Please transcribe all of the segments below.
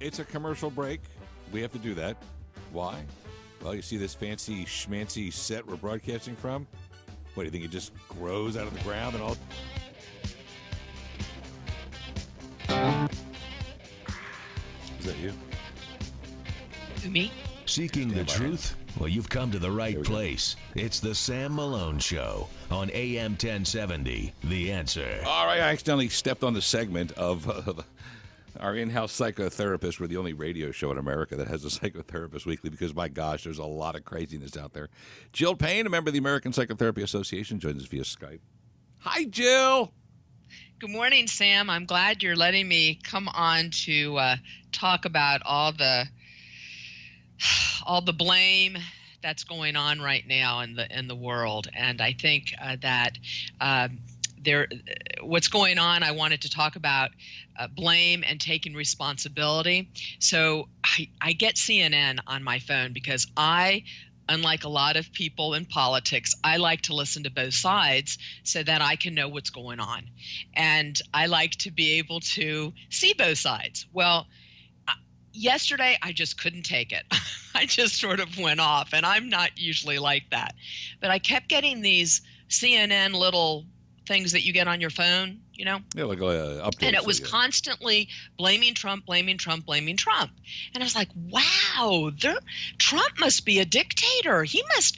It's a commercial break. We have to do that. Why? Well, you see this fancy schmancy set we're broadcasting from? What, do you think it just grows out of the ground and all? Is that you? Me? Seeking the truth? Well, you've come to the right place. It's the Sam Malone Show on AM 1070. The Answer. All right, I accidentally stepped on the segment of our in-house psychotherapist. We're the only radio show in America that has a psychotherapist weekly because, my gosh, there's a lot of craziness out there. Jill Payne, a member of the American Psychotherapy Association, joins us via Skype. Hi, Jill. Good morning, Sam. I'm glad you're letting me come on to talk about all the blame that's going on right now in the world, and I think that what's going on. I wanted to talk about blame and taking responsibility. So I get CNN on my phone because unlike a lot of people in politics, I like to listen to both sides so that I can know what's going on, and I like to be able to see both sides. Well, yesterday, I just couldn't take it. I just sort of went off, and I'm not usually like that. But I kept getting these CNN little things that you get on your phone, you know? Yeah, like updates. And it was constantly blaming Trump, blaming Trump, blaming Trump. And I was like, wow, Trump must be a dictator. He must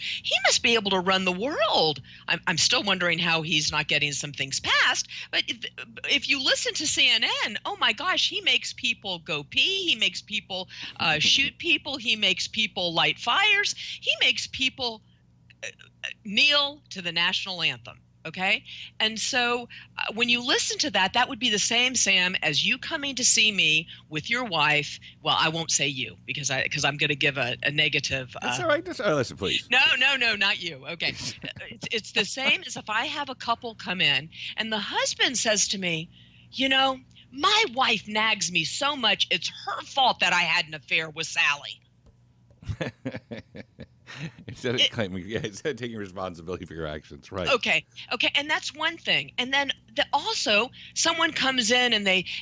be able to run the world. I'm still wondering how he's not getting some things passed. But if you listen to CNN, oh my gosh, he makes people go pee. He makes people shoot people. He makes people light fires. He makes people kneel to the national anthem. Okay. And so when you listen to that, that would be the same, Sam, as you coming to see me with your wife. Well, I won't say you because I'm going to give a negative. That's all right. Listen, please. No, not you. Okay. It's the same as if I have a couple come in and the husband says to me, you know, my wife nags me so much. It's her fault that I had an affair with Sally. Instead of taking responsibility for your actions, right? Okay, and that's one thing. And then also, someone comes in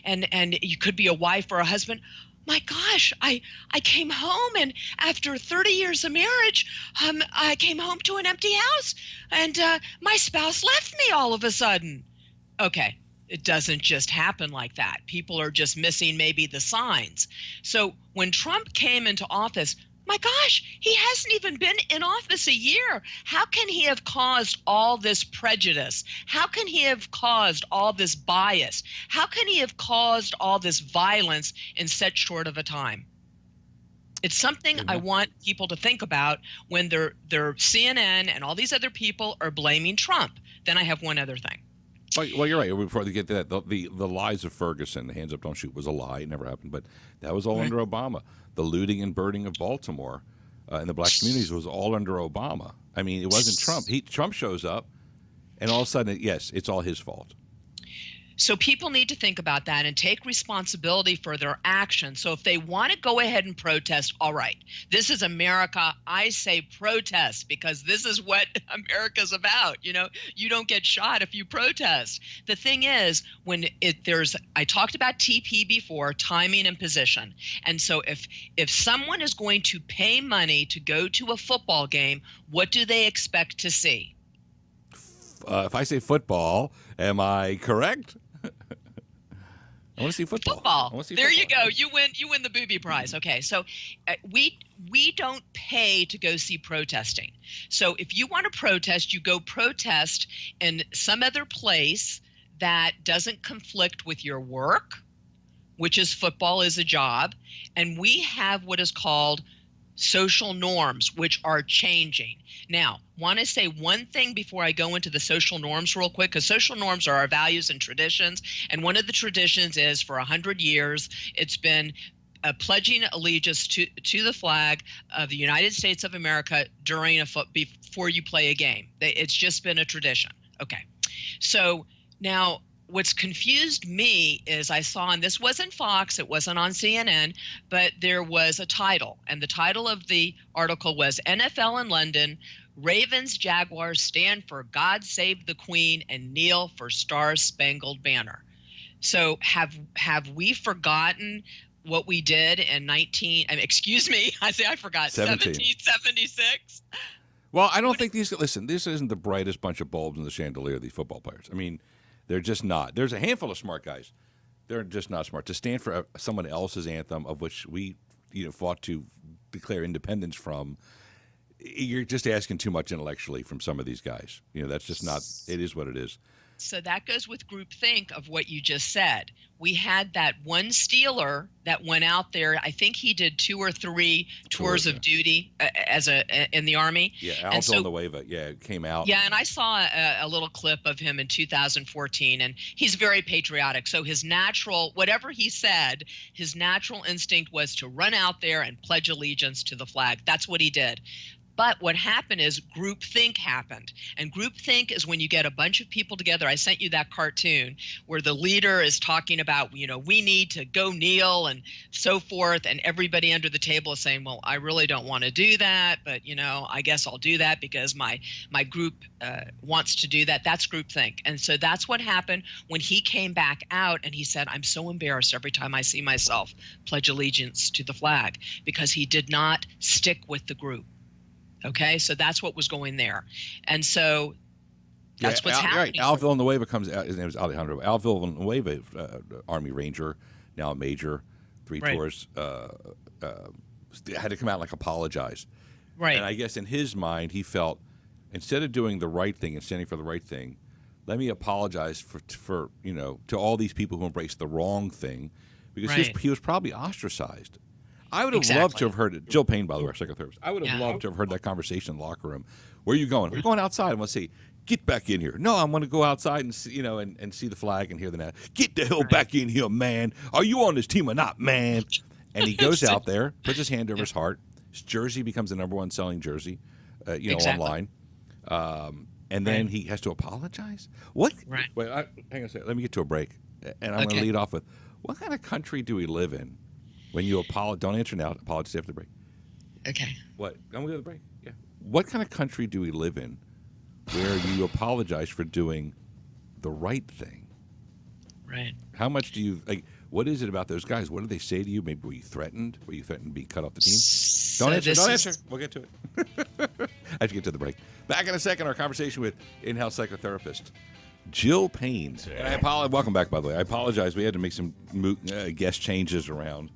and you could be a wife or a husband. My gosh, I came home, and after 30 years of marriage, I came home to an empty house, and my spouse left me all of a sudden. Okay. It doesn't just happen like that. People are just missing maybe the signs. So when Trump came into office, my gosh, he hasn't even been in office a year. How can he have caused all this prejudice? How can he have caused all this bias? How can he have caused all this violence in such short of a time? It's something I want people to think about when they're CNN and all these other people are blaming Trump. Then I have one other thing. Well, you're right. Before they get to that, the lies of Ferguson, the hands up, don't shoot, was a lie. It never happened. But that was all under Obama. The looting and burning of Baltimore and the black communities was all under Obama. I mean, it wasn't Trump. Trump shows up, and all of a sudden, yes, it's all his fault. So people need to think about that and take responsibility for their actions. So if they want to go ahead and protest, all right, this is America. I say protest because this is what America's about. You know, you don't get shot if you protest. The thing is, I talked about TP before, timing and position. And so if someone is going to pay money to go to a football game, what do they expect to see? If I say football, am I correct? I want to see football. There you go. You win the booby prize. Okay, so we don't pay to go see protesting. So if you want to protest, you go protest in some other place that doesn't conflict with your work, which is football is a job, and we have what is called social norms, which are changing. Now, want to say one thing before I go into the social norms real quick, because social norms are our values and traditions. And one of the traditions is for 100 years, it's been pledging allegiance to the flag of the United States of America before you play a game. It's just been a tradition. Okay. So now, what's confused me is I saw, and this wasn't Fox, it wasn't on CNN, but there was a title. And the title of the article was NFL in London, Ravens Jaguars stand for God Save the Queen and kneel for Star Spangled Banner. So have we forgotten what we did in excuse me, I forgot, 1776. Well, I don't think this isn't the brightest bunch of bulbs in the chandelier, these football players. I mean, they're just not. There's a handful of smart guys. They're just not smart. To stand for someone else's anthem, of which we fought to declare independence from, you're just asking too much intellectually from some of these guys. That's just not, it is what it is. So that goes with groupthink of what you just said. We had that one Steeler that went out there. I think he did 2 or 3 tours of duty in the Army. Yeah, Al Villanueva. Came out. Yeah, and I saw a little clip of him in 2014, and he's very patriotic. So whatever he said, his natural instinct was to run out there and pledge allegiance to the flag. That's what he did. But what happened is groupthink happened. And groupthink is when you get a bunch of people together. I sent you that cartoon where the leader is talking about, we need to go kneel and so forth. And everybody under the table is saying, well, I really don't want to do that. But, I guess I'll do that because my group wants to do that. That's groupthink. And so that's what happened when he came back out and he said, I'm so embarrassed every time I see myself pledge allegiance to the flag, because he did not stick with the group. Okay, so that's what was going there. And so that's what's happening. Right. Al Villanueva comes out. His name is Alejandro. Al Villanueva, Army Ranger, now a major, 3 tours, had to come out and apologize. Right. And I guess in his mind, he felt, instead of doing the right thing and standing for the right thing, let me apologize for to all these people who embraced the wrong thing, because he was probably ostracized. I would have loved to have heard it. Jill Payne, by the way, our psychotherapist. I would have loved to have heard that conversation in the locker room. Where are you going? We're going outside. I'm going to say, get back in here. No, I'm going to go outside and see, and see the flag and hear the net. Get the hell back in here, man. Are you on this team or not, man? And he goes out there, puts his hand over his heart. His jersey becomes the #1 selling jersey, online. And then he has to apologize. What? Right. Wait, hang on a second. Let me get to a break. And I'm going to lead off with, what kind of country do we live in? When you apologize, don't answer now. Apologize after the break. Okay. What? I'm going to go to the break. Yeah. What kind of country do we live in where you apologize for doing the right thing? Right. How much do you what is it about those guys? What did they say to you? Maybe were you threatened? Were you threatened to be cut off the team? Don't answer. We'll get to it. I have to get to the break. Back in a second, our conversation with in-house psychotherapist Jill Payne. And I apologize. Welcome back, by the way. I apologize. We had to make some guest changes around.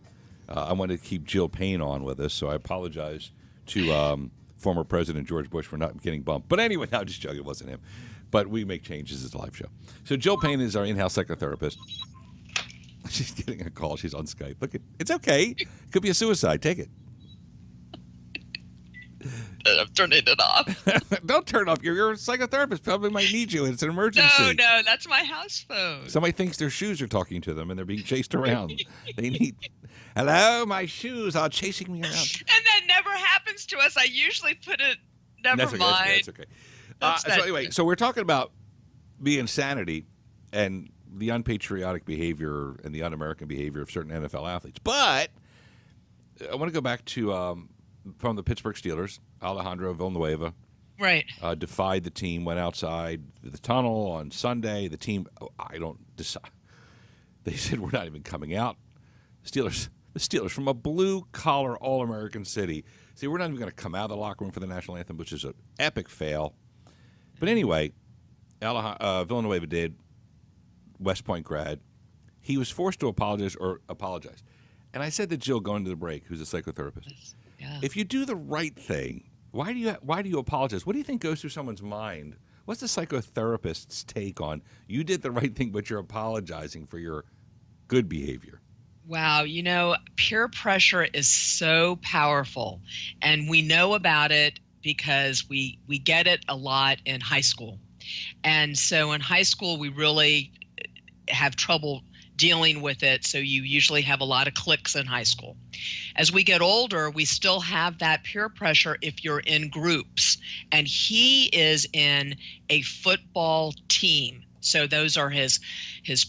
I wanted to keep Jill Payne on with us, so I apologize to former President George Bush for not getting bumped. But anyway, no, just joking. It wasn't him. But we make changes. It's a live show. So Jill Payne is our in-house psychotherapist. She's getting a call. She's on Skype. Look, it's okay. It could be a suicide. Take it. I'm turning it off. Don't turn off. Your psychotherapist probably might need you. It's an emergency. No, that's my house phone. Somebody thinks their shoes are talking to them and they're being chased around. They need, hello, my shoes are chasing me around. And that never happens to us. I usually put it, never mind. That's okay. So anyway, so we're talking about the insanity and the unpatriotic behavior and the un-American behavior of certain NFL athletes. But I want to go back to from the Pittsburgh Steelers, Alejandro Villanueva. Right. Defied the team, went outside the tunnel on Sunday. The team, I don't decide. They said, we're not even coming out. The Steelers from a blue-collar, all-American city. See, we're not even going to come out of the locker room for the national anthem, which is an epic fail. But anyway, Villanueva did, West Point grad. He was forced to apologize. And I said to Jill going to the break, who's a psychotherapist, if you do the right thing, why do you apologize? What do you think goes through someone's mind? What's the psychotherapist's take on you did the right thing, but you're apologizing for your good behavior? Wow, peer pressure is so powerful, and we know about it because we get it a lot in high school. And so in high school, we really have trouble dealing with it, so you usually have a lot of cliques in high school. As we get older, we still have that peer pressure if you're in groups. And he is in a football team. So those are his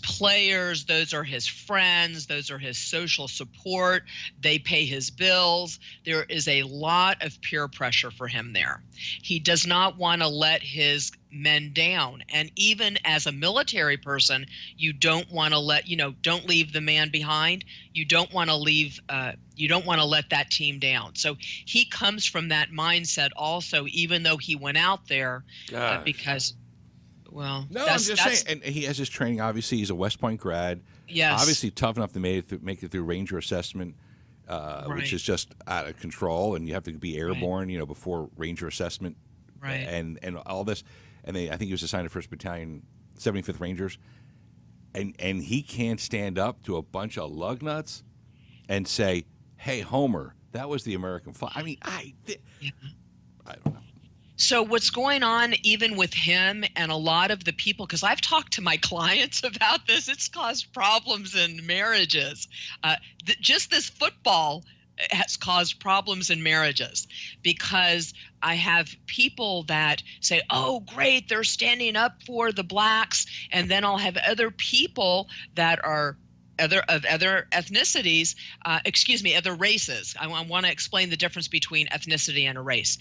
players, those are his friends, those are his social support. They pay his bills. There is a lot of peer pressure for him there. He does not want to let his men down. And even as a military person, you don't want to don't leave the man behind. You don't want to let that team down. So he comes from that mindset also, even though he went out there because. Well, no, I'm just saying, and he has his training. Obviously, he's a West Point grad. Yes. Obviously, tough enough to make it through Ranger assessment, which is just out of control, and you have to be airborne, before Ranger assessment, and all this. And I think he was assigned to 1st Battalion, 75th Rangers, and he can't stand up to a bunch of lug nuts and say, "Hey, Homer, that was the American flag." I mean, I don't know. So what's going on even with him and a lot of the people, because I've talked to my clients about this, it's caused problems in marriages. Just this football has caused problems in marriages because I have people that say, oh, great, they're standing up for the blacks. And then I'll have other people that are other ethnicities, other races. I want to explain the difference between ethnicity and a race.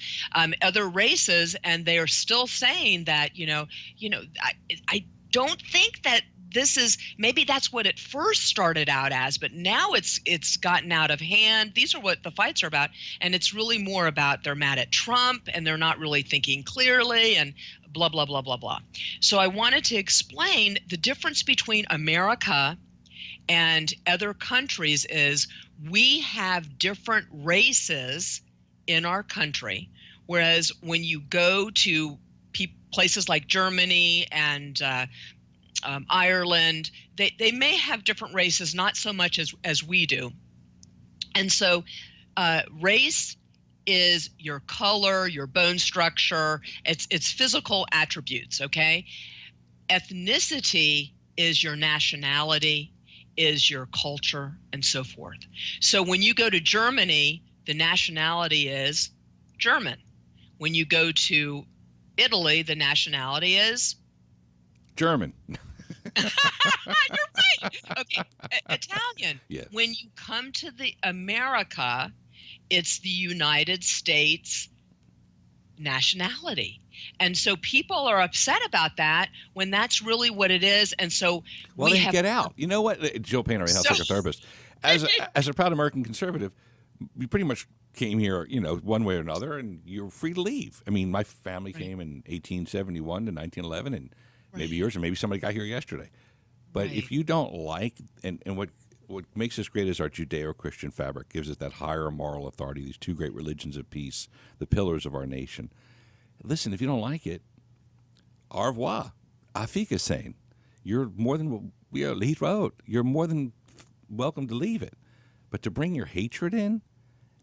Other races, and they are still saying that, I don't think that this is, maybe that's what it first started out as, but now it's gotten out of hand. These are what the fights are about. And it's really more about they're mad at Trump and they're not really thinking clearly and blah, blah, blah, blah, blah. So I wanted to explain the difference between America and other countries is we have different races in our country, whereas when you go to places like Germany and Ireland, they may have different races, not so much as we do. And so race is your color, your bone structure, it's physical attributes, okay? Ethnicity is your nationality, is your culture, and so forth. So when you go to Germany, the nationality is German. When you go to Italy, the nationality is German. You're right. Okay, Italian. Yeah. When you come to the America, it's the United States nationality. And so people are upset about that when that's really what it is. And so get out. You know what, Jill Payne, our house psychotherapist, as a proud American conservative, we pretty much came here, one way or another, and you're free to leave. I mean, my family came in 1871 to 1911, and maybe yours, or maybe somebody got here yesterday. But if you don't like, and what makes us great is our Judeo-Christian fabric, gives us that higher moral authority, these two great religions of peace, the pillars of our nation. Listen, if you don't like it, au revoir. Afika saying, you're more than he wrote. You're more than welcome to leave it. But to bring your hatred in,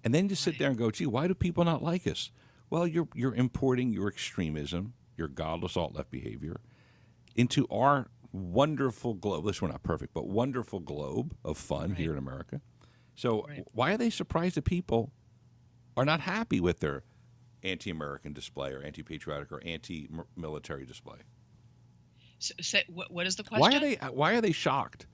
and then just sit there and go, gee, why do people not like us? Well, you're importing your extremism, your godless alt-left behavior, into our wonderful globe. Listen, we're not perfect, but wonderful globe of fun here in America. So why are they surprised that people are not happy with their anti-American display or anti-patriotic or anti-military display? So what is the question? Why are they shocked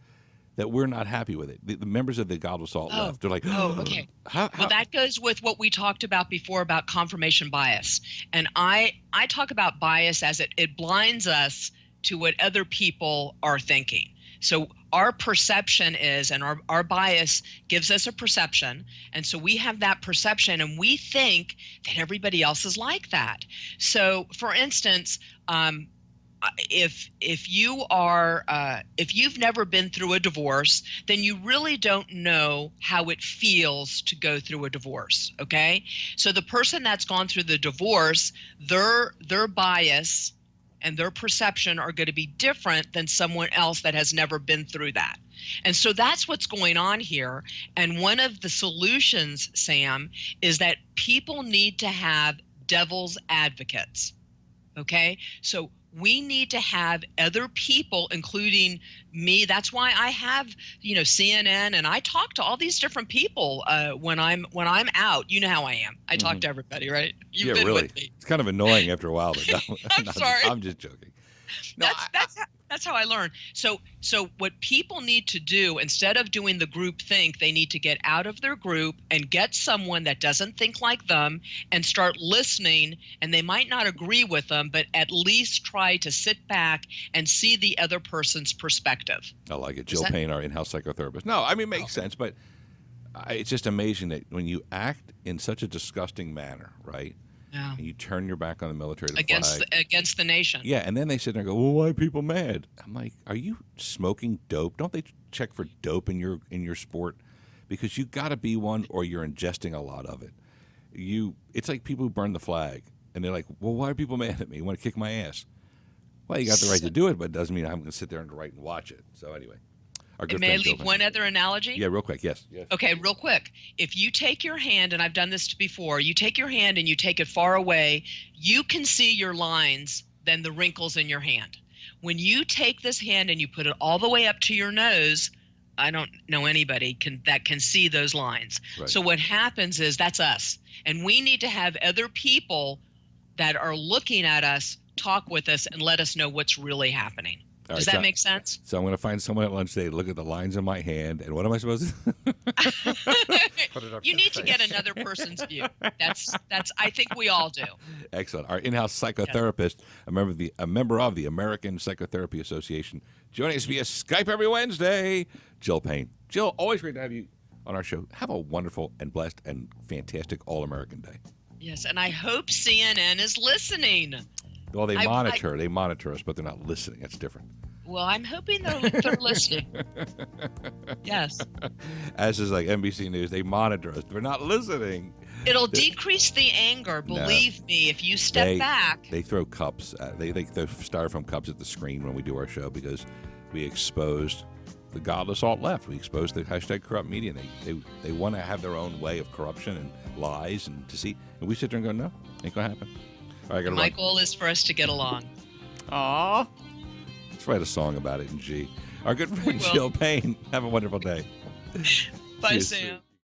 that we're not happy with it? The members of the godless alt-left, they're like, okay. How? Well, that goes with what we talked about before about confirmation bias. And I talk about bias as it blinds us to what other people are thinking. So our perception is, and our bias gives us a perception. And so we have that perception and we think that everybody else is like that. So for instance, if you've never been through a divorce, then you really don't know how it feels to go through a divorce. Okay. So the person that's gone through the divorce, their bias and their perception are going to be different than someone else that has never been through that. And so that's what's going on here. And one of the solutions, Sam, is that people need to have devil's advocates. Okay? So we need to have other people, including me. That's why I have, CNN, and I talk to all these different people when I'm out. You know how I am. I talk to everybody, right? You've been really. With me. It's kind of annoying after a while. But I'm sorry. I'm just joking. No, That's how I learn. So what people need to do, instead of doing the group think, they need to get out of their group and get someone that doesn't think like them and start listening. And they might not agree with them, but at least try to sit back and see the other person's perspective. I like it. Jill Payne, our in-house psychotherapist. No, I mean, it makes sense, but it's just amazing that when you act in such a disgusting manner, right? Yeah. And you turn your back on the military against the nation. Yeah, and then they sit there and go, "Well, why are people mad?" I'm like, "Are you smoking dope? Don't they check for dope in your sport? Because you got to be one, or you're ingesting a lot of it. It's like people who burn the flag, and they're like, "Well, why are people mad at me? You want to kick my ass?" Well, you got the right to do it, but it doesn't mean I'm going to sit there and write and watch it. So anyway. May I leave one other analogy? Yeah, real quick. Yes. Okay, real quick. If you take your hand, and I've done this before, you take your hand and you take it far away, you can see your lines than the wrinkles in your hand. When you take this hand and you put it all the way up to your nose, I don't know anybody that can see those lines. Right. So what happens is that's us. And we need to have other people that are looking at us talk with us and let us know what's really happening. Does that make sense? So I'm going to find someone at lunch today to look at the lines in my hand, and what am I supposed to do? You need to get another person's view. That's. I think we all do. Excellent. Our in-house psychotherapist, a member of the American Psychotherapy Association, joining us via Skype every Wednesday, Jill Payne. Jill, always great to have you on our show. Have a wonderful and blessed and fantastic All-American Day. Yes, and I hope CNN is listening. Well, they monitor us, but they're not listening. That's different. Well, I'm hoping they're listening. Yes. As is like NBC News, they monitor us. They're not listening. It'll decrease the anger. Believe me, if you step back. They throw cups. They throw styrofoam cups at the screen when we do our show because we exposed the godless alt-left. We exposed the hashtag corrupt media. They want to have their own way of corruption and lies and deceit. And we sit there and go, no, ain't going to happen. All right, my goal is for us to get along. Aw. Let's write a song about it in G. Our good friend Jill Payne. Have a wonderful day. Bye, Sam.